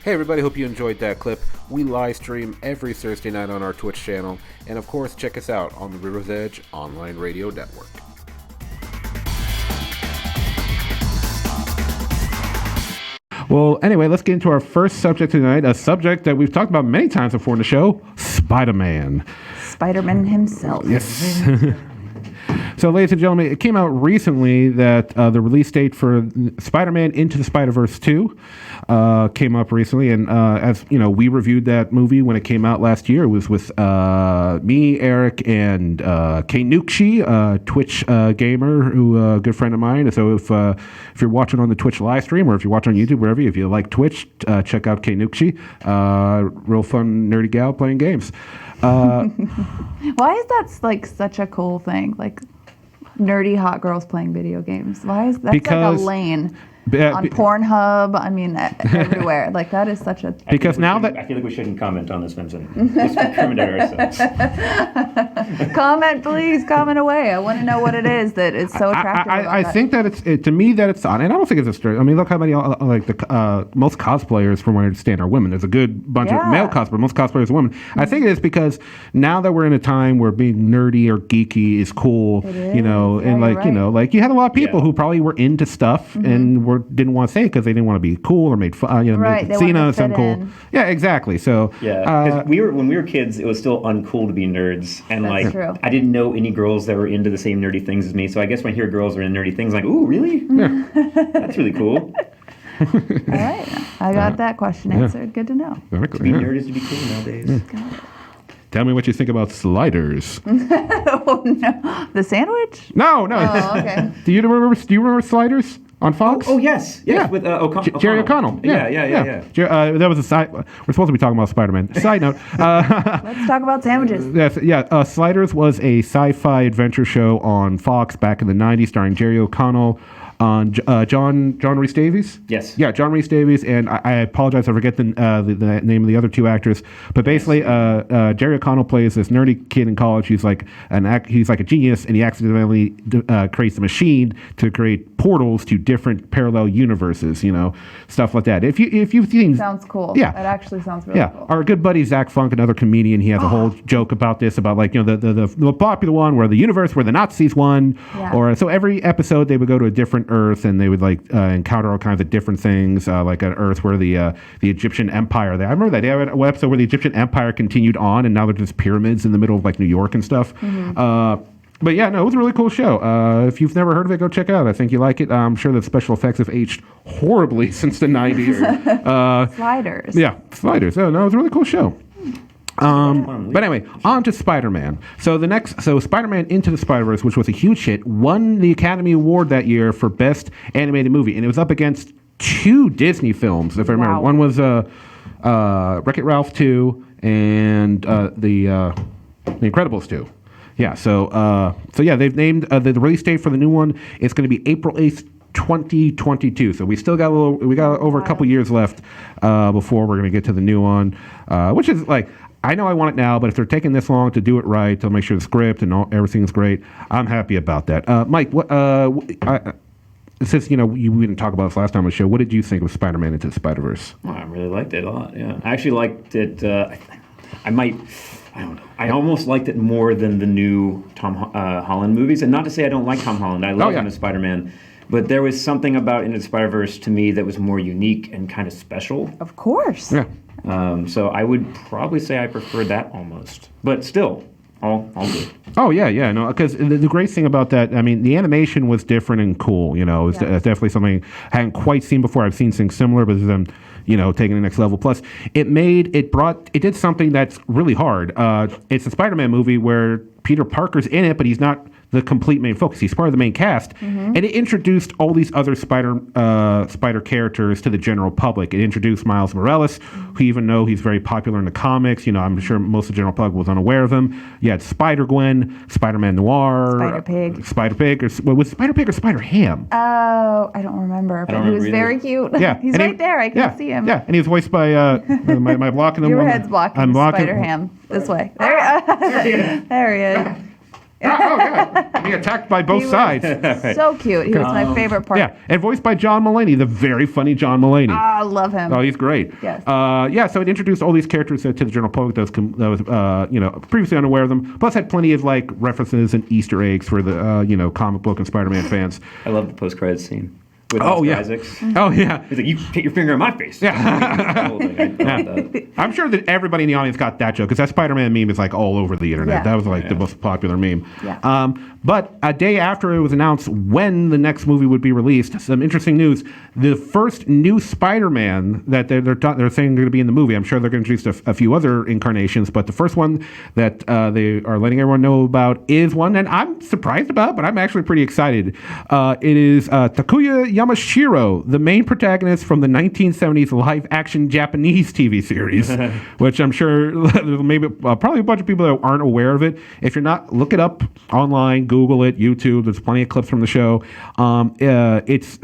Hey everybody, hope you enjoyed that clip. We live stream every Thursday night on our Twitch channel, and of course check us out on the River's Edge Online Radio Network. Well, anyway, let's get into our first subject tonight, a subject that we've talked about many times before in the show, Spider-Man. Spider-Man himself. Yes. So, ladies and gentlemen, it came out recently that the release date for Spider-Man Into the Spider-Verse 2 came up recently. And as you know, we reviewed that movie when it came out last year. It was with me, Eric, and Kate Nukshi, a Twitch gamer, who a good friend of mine. So if you're watching on the Twitch live stream or if you're watching on YouTube, wherever, if you like Twitch, check out Kate Nukshi. Real fun, nerdy gal playing games. Why is that like such a cool thing? Like nerdy hot girls playing video games. Why is that like a lane on Pornhub? I mean, everywhere. Like that is such a. Because now that I feel like we shouldn't comment on this, Vincent. Let's incriminate ourselves. Comment, please. Comment away. I want to know what it is that is so attractive. I think that to me that it's on, and I don't think it's a straight. I mean, look how many like the most cosplayers, from what I understand, are women. There's a good bunch of male cosplayers. Most cosplayers are women. Mm-hmm. I think it is because now that we're in a time where being nerdy or geeky is cool, you know, and like you know, like you had a lot of people who probably were into stuff and didn't want to say it because they didn't want to be cool or made fun, you know, made Cena sound cool. Yeah, exactly. So because when we were kids, it was still uncool to be nerds, and That's like true. I didn't know any girls that were into the same nerdy things as me. So I guess when I hear girls are into nerdy things, I'm like, ooh, really? Yeah. That's really cool. All right, I got that question answered. Good to know. To be nerd is to be cool nowadays. Got it. Tell me what you think about sliders. Oh no, the sandwich? No. Oh, okay. Do you remember sliders on Fox? Oh yes, with Jerry O'Connell. Yeah. That was a side. We're supposed to be talking about Spider-Man. Side note. Let's talk about sandwiches. Yes. Sliders was a sci-fi adventure show on Fox back in the '90s, starring Jerry O'Connell. John Rhys Davies? Yes. Yeah, John Rhys Davies, and I apologize, I forget the name of the other two actors, but basically Jerry O'Connell plays this nerdy kid in college. He's like a genius, and he accidentally creates a machine to create portals to different parallel universes, you know, stuff like that. If you've seen... Sounds cool. Yeah. It actually sounds really cool. Our good buddy Zach Funk, another comedian, he has a whole joke about this, about like, you know, the popular one where the universe where the Nazis won, or so every episode they would go to a different Earth, and they would like encounter all kinds of different things, like an Earth where the Egyptian Empire. I remember that they had an episode where the Egyptian Empire continued on, and now they're just pyramids in the middle of like New York and stuff. But yeah, no, it was a really cool show. If you've never heard of it, go check it out. I think you like it. I'm sure the special effects have aged horribly since the 90s. Sliders. Yeah, Sliders. Oh, no, it was a really cool show. But anyway, on to Spider-Man. So Spider-Man Into the Spider-Verse, which was a huge hit, won the Academy Award that year for Best Animated Movie, and it was up against two Disney films, if I remember. One was Wreck-It Ralph 2 and the Incredibles 2. Yeah, so they've named the release date for the new one. It's going to be April 8th. 2022. So we still got over a couple years left before we're going to get to the new one, which is like, I know I want it now, but if they're taking this long to do it right, to make sure the script and everything's great, I'm happy about that. Mike, since you know we didn't talk about this last time on the show, what did you think of Spider-Man Into the Spider-Verse? Oh, I really liked it a lot. Yeah, I actually liked it. I don't know. I almost liked it more than the new Tom Holland movies, and not to say I don't like Tom Holland. I love him as Spider-Man. But there was something about Into the Spider-Verse to me that was more unique and kind of special. Of course. Yeah. So I would probably say I prefer that almost. But still, all good. Oh, yeah. No, because the great thing about that, I mean, the animation was different and cool. You know, it was definitely something I hadn't quite seen before. I've seen things similar, but then, you know, taking the next level. Plus, it did something that's really hard. It's a Spider-Man movie where Peter Parker's in it, but he's not the complete main focus. He's part of the main cast, and it introduced all these other spider characters to the general public. It introduced Miles Morales, who even though he's very popular in the comics, you know, I'm sure most of the general public was unaware of him. You had Spider-Gwen, Spider-Man Noir, Spider-Pig, or was Spider-Pig or Spider-Ham? Oh, I don't remember, but he was very cute. Yeah, he's right there. I can see him. Yeah, and he was voiced by my blocking him. Your head's blocking Spider-Ham this way. There he is. Yeah, being attacked by both sides. So cute. He was my favorite part. Yeah, and voiced by John Mulaney, the very funny John Mulaney. I love him. Oh, he's great. Yes. So it introduced all these characters to the general public that was previously unaware of them. Plus, had plenty of like references and Easter eggs for the comic book and Spider-Man fans. I love the post-credits scene. With Isaacs. Oh yeah. He's like, you put your finger in my face. Yeah. Yeah. I'm sure that everybody in the audience got that joke because that Spider-Man meme is like all over the internet. Yeah. That was like the most popular meme. Yeah. But a day after it was announced when the next movie would be released, some interesting news. The first new Spider-Man that they're saying going to be in the movie, I'm sure they're going to introduce a few other incarnations, but the first one that they are letting everyone know about is one that I'm surprised about, but I'm actually pretty excited. It is Takuya Yamashiro, the main protagonist from the 1970s live-action Japanese TV series, which I'm sure maybe probably a bunch of people that aren't aware of it. If you're not, look it up online. Google it, YouTube. There's plenty of clips from the show. It's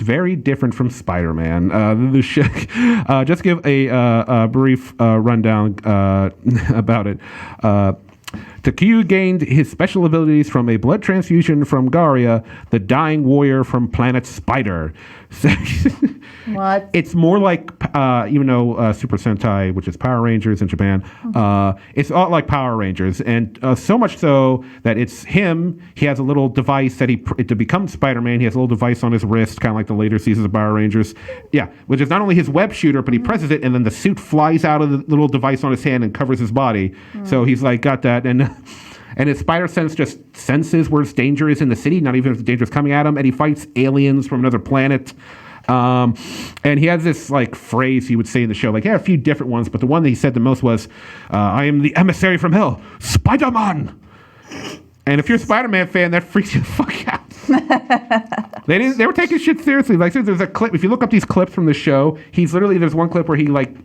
very different from Spider-Man. The show, just give a brief rundown about it. Takuya gained his special abilities from a blood transfusion from Garia, the dying warrior from planet Spider. What? It's more like, even though Super Sentai, which is Power Rangers in Japan, it's a lot like Power Rangers. And so much so that it's him, he has a little device that to become Spider-Man, he has a little device on his wrist, kind of like the later seasons of Power Rangers. Yeah, which is not only his web shooter, but he presses it, and then the suit flies out of the little device on his hand and covers his body. So he's like, got that. And his spider sense just senses where danger is in the city, not even if the danger is coming at him, and he fights aliens from another planet. And he has this like phrase he would say in the show, like, yeah, a few different ones, but the one that he said the most was, I am the emissary from hell, Spider-Man. And if you're a Spider-Man fan, that freaks you the fuck out. They were taking shit seriously. Like, there's a clip, if you look up these clips from the show, there's one clip where he like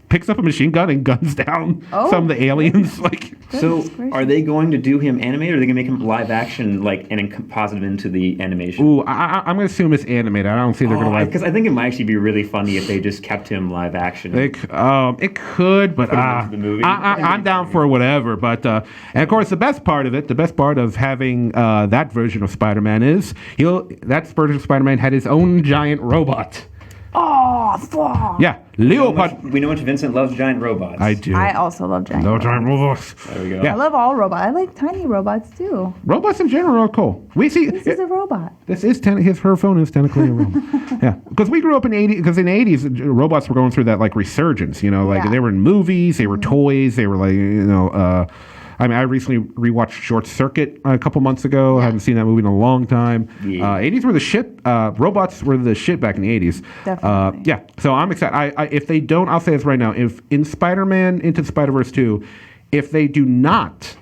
picks up a machine gun and guns down some of the aliens. Like, so are they going to do him animated, or are they going to make him live action, like, and composite him into the animation? Ooh, I'm going to assume it's animated. I don't see they're going to because I think it might actually be really funny if they just kept him live action. It could, but the movie. I'm down for whatever. But and of course, the best part of having that version of Spider-Man is that version of Spider-Man had his own giant robot. Oh, fuck. Yeah, Leopard. We know much Vincent loves giant robots. I do. I also love giant robots. Giant robots. There we go. Yeah. I love all robots. I like tiny robots too. Robots in general are cool. This is a robot. This is her phone is technically a robot. Yeah, because we grew up in the 80s. Because in the 80s, robots were going through that like resurgence. They were in movies, they were toys, they were like I recently rewatched Short Circuit a couple months ago. I haven't seen that movie in a long time. Yeah. 80s were the shit. Robots were the shit back in the 80s. Definitely. Yeah. So I'm excited. If they don't, I'll say this right now. If in Spider-Man Into the Spider-Verse 2, if they do not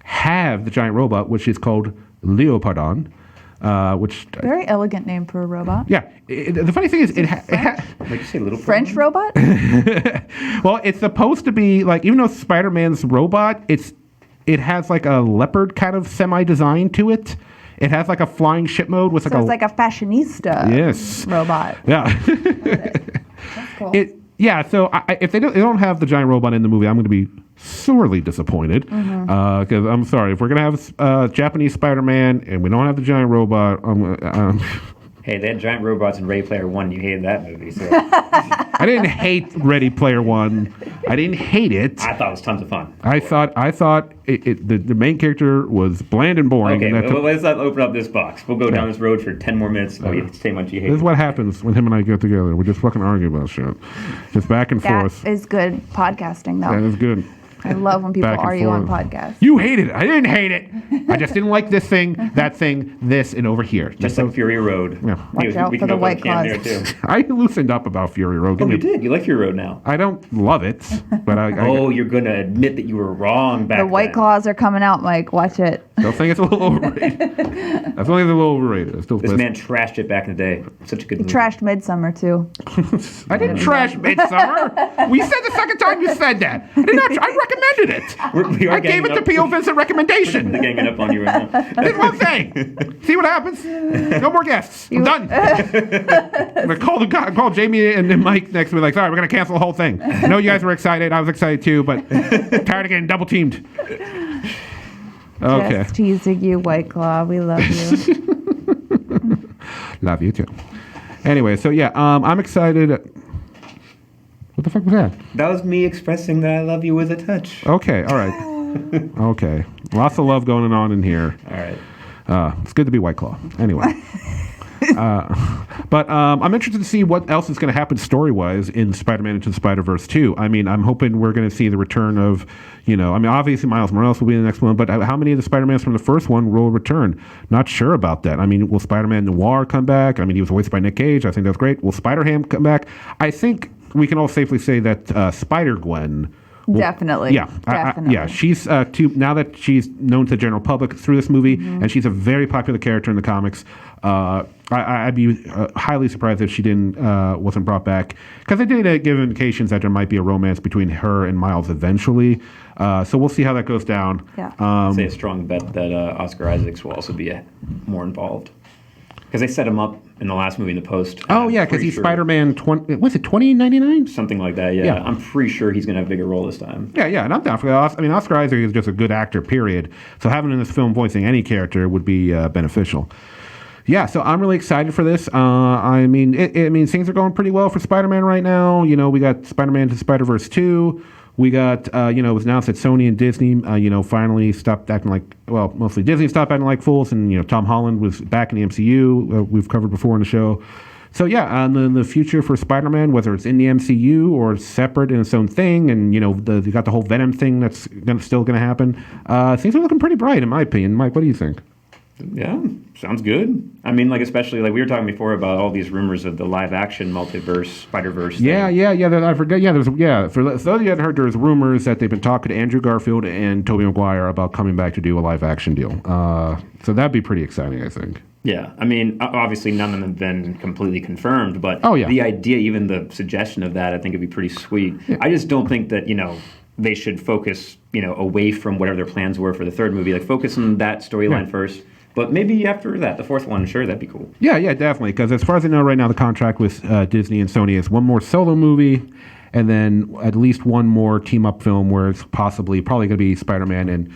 have the giant robot, which is called Leopardon, which very elegant name for a robot. Yeah. The funny thing is, like you say, little French robot. Well, it's supposed to be like, even though Spider-Man's robot, it has like a leopard kind of semi-design to it. It has like a flying ship mode with it's like a fashionista robot. Yeah. That's cool. So if they don't have the giant robot in the movie, I'm going to be sorely disappointed. Because I'm sorry, if we're going to have Japanese Spider-Man and we don't have the giant robot, hey, they had giant robots in Ready Player One. You hated that movie, so I didn't hate Ready Player One. I didn't hate it. I thought it was tons of fun. I thought the main character was bland and boring. Okay, let's not open up this box. We'll go down this road for 10 more minutes. You say much you hate. This is what happens when him and I get together. We just fucking argue about shit. Just back and forth. That is good podcasting, though. That is good. I love when people argue on podcasts. You hated it. I didn't hate it. I just didn't like this thing, that thing, this, and over here. Just like Fury Road. Yeah. Watch out for the White Claws. I loosened up about Fury Road. You did. You like Fury Road now. I don't love it, but you're going to admit that you were wrong back then. The White Claws are coming out, Mike. Watch it. Still think it's a little overrated. I think it's a little overrated. This man trashed it back in the day. Such a good movie. He trashed Midsummer, too. I didn't trash Midsummer. We said the second time you said that. I recommended it. I gave it the POVinent recommendation. We're ganging up on you right now. That's one thing. See what happens? No more guests. I'm done. I'm going to call Jamie and then Mike next week. Like, sorry, we're going to cancel the whole thing. I know you guys were excited. I was excited too, but tired of getting double teamed. Okay. Just teasing you, White Claw. We love you. Love you too. Anyway, so yeah, I'm excited. What the fuck was that? That was me expressing that I love you with a touch. Okay, all right. Okay. Lots of love going on in here. All right. It's good to be White Claw. Anyway. But I'm interested to see what else is going to happen story-wise in Spider-Man Into the Spider-Verse 2. I mean, I'm hoping we're going to see the return of, obviously Miles Morales will be in the next one, but how many of the Spider-Mans from the first one will return? Not sure about that. I mean, will Spider-Man Noir come back? I mean, he was voiced by Nick Cage. I think that's great. Will Spider-Ham come back? I think we can all safely say that Spider-Gwen... Definitely. Yeah. Definitely. She's now that she's known to the general public through this movie, and she's a very popular character in the comics. I'd be highly surprised if she wasn't brought back, because they did give indications that there might be a romance between her and Miles eventually. So we'll see how that goes down. Yeah. I'd say a strong bet that Oscar Isaacs will also be more involved. Because they set him up in the last movie in the post. Oh, yeah, because he's Spider-Man, was it 2099? Something like that, yeah. I'm pretty sure he's going to have a bigger role this time. Yeah, and I'm down for that. I mean, Oscar Isaac is just a good actor, period. So having him in this film voicing any character would be beneficial. Yeah, so I'm really excited for this. I mean, things are going pretty well for Spider-Man right now. We got Spider-Man to Spider-Verse 2. We got, it was announced that Sony and Disney, finally stopped acting like, mostly Disney stopped acting like fools, and, Tom Holland was back in the MCU. We've covered before in the show. So, yeah, the future for Spider-Man, whether it's in the MCU or separate in its own thing, and, you got the whole Venom thing that's still going to happen, things are looking pretty bright, in my opinion. Mike, what do you think? Yeah, sounds good. I mean, especially we were talking before about all these rumors of the live-action multiverse, Spider-Verse thing. Yeah. I forget. Yeah, for those of you that heard, there's rumors that they've been talking to Andrew Garfield and Tobey Maguire about coming back to do a live-action deal. So that'd be pretty exciting, I think. Yeah, I mean, obviously none of them have been completely confirmed, but the idea, even the suggestion of that, I think would be pretty sweet. Yeah. I just don't think that, they should focus, away from whatever their plans were for the third movie. Focus on that storyline first. But maybe after that, the fourth one, sure, that'd be cool. Yeah, definitely. Because as far as I know right now, the contract with Disney and Sony is one more solo movie, and then at least one more team-up film where it's probably going to be Spider-Man and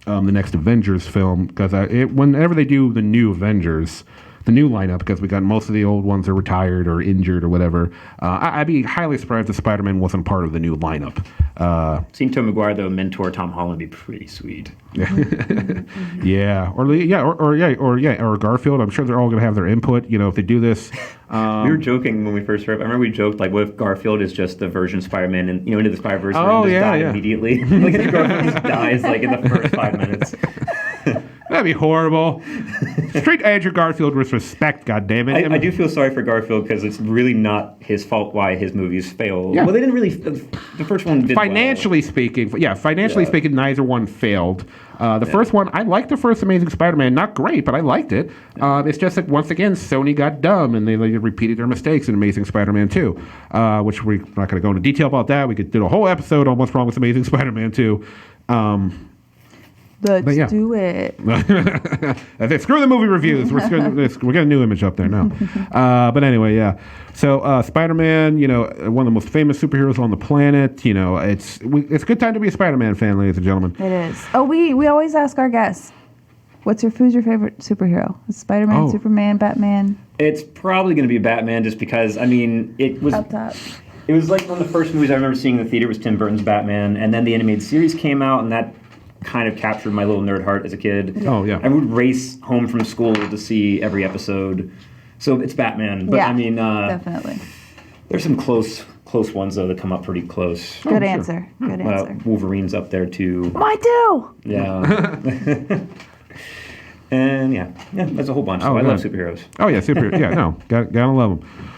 the next Avengers film. Because whenever they do the new Avengers, the new lineup, because we got most of the old ones are retired or injured or whatever, I'd be highly surprised if Spider-Man wasn't part of the new lineup. Seeing Tobey Maguire though mentor Tom Holland would be pretty sweet. Yeah, or Garfield. I'm sure they're all going to have their input. If they do this. We were joking when we first heard. I remember we joked what if Garfield is just the version of Spider-Man and Into the Spider-Verse die immediately. Garfield just dies in the first 5 minutes. That'd be horrible. Treat Andrew Garfield with respect, goddammit. I do feel sorry for Garfield because it's really not his fault why his movies failed. Yeah. Well, they didn't really. The first one did financially speaking, speaking, neither one failed. The first one, I liked the first Amazing Spider-Man. Not great, but I liked it. It's just that once again, Sony got dumb and they repeated their mistakes in Amazing Spider-Man 2, which we're not going to go into detail about that. We could do a whole episode on what's wrong with Amazing Spider-Man 2. Let's do it. Screw the movie reviews. We're getting a new image up there now. But anyway, yeah. So Spider-Man, one of the most famous superheroes on the planet. It's a good time to be a Spider-Man fan, ladies and gentlemen. It is. Oh, we always ask our guests, who's your favorite superhero? Is Spider-Man, Superman, Batman? It's probably going to be Batman, just because it was up top. It was one of the first movies I remember seeing in the theater was Tim Burton's Batman, and then the animated series came out, and that kind of captured my little nerd heart as a kid. Oh, yeah. I would race home from school to see every episode. So it's Batman. But definitely. There's some close ones, though, that come up pretty close. Good answer. Good answer. Wolverine's up there, too. Mine too! Yeah. And, yeah, there's a whole bunch. So I love superheroes. Oh, yeah, superheroes. Yeah, no, gotta love them.